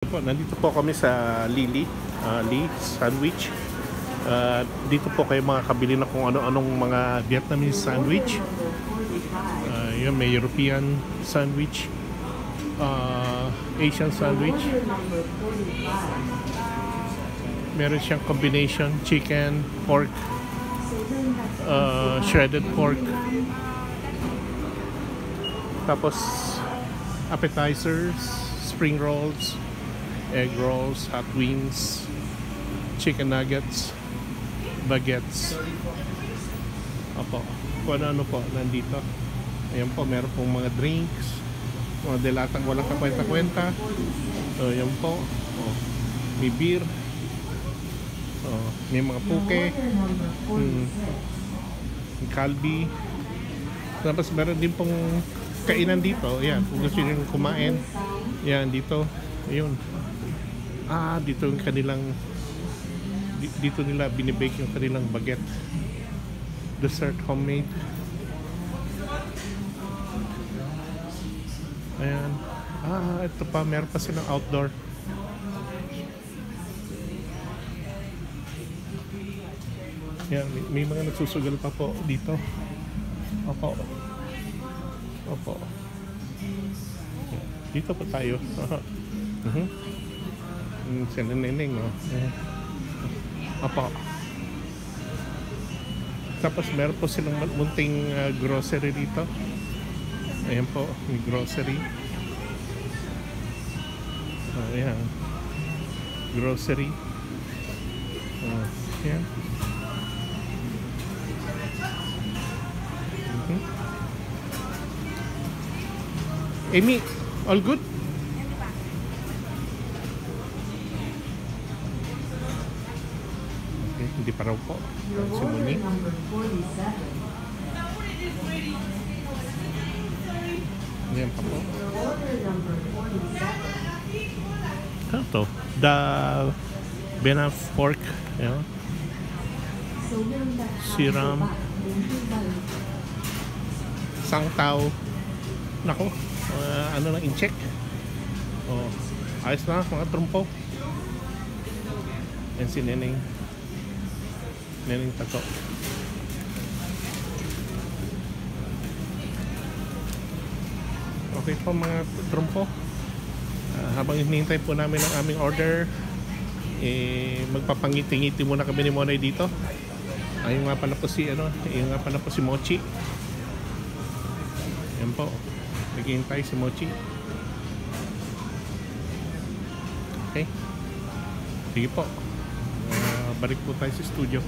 Nandito po kami sa Lee Sandwich. Dito po kayo makakabili na kung ano-anong mga Vietnamese sandwich. Yun, may European sandwich, Asian sandwich. Meron siyang combination chicken, pork, shredded pork. Tapos appetizers, spring rolls, egg rolls, hot wings, chicken nuggets, baguettes. Opo, kung ano po nandito. Ayan po, meron pong mga drinks, mga delatang walang kakwenta-kwenta. So, ayan po. Oh, may beer. Oh, may mga puke. Kalbi. Tapos meron din pong kainan dito. Ayan, kung gusto nyo kumain. Ayan, dito. Ayun. Dito yung kanilang dito nila binibake yung kanilang baguette. Dessert homemade. Ayan. Ito pa, meron pa silang outdoor. Ayan, may mga nagsusugal pa po dito. Opo. Opo. Dito po tayo. Sila neneng, oh. Opo. Tapos meron po silang munting grocery dito. Ayan po, may grocery. Ayan. Grocery. Ayan. Amy, all good? Okay, hindi pa raw po. Si Muni. Ayan pa po. Ano to? The Benaf pork. Ayan. Siram. Sangtao. Nako. Ano lang in-check. Oh, ayos na mga trumpo. Yan si Neneng Tato. Okay po mga trumpo. Habang hinihintay po namin ang aming order, magpapangiti-ngiti muna kami ni Monay dito. Ayun nga pala po si Mochi. Yan po. Naghihintay si Mochi. Okay. Sige po. Balik po tayo sa studio.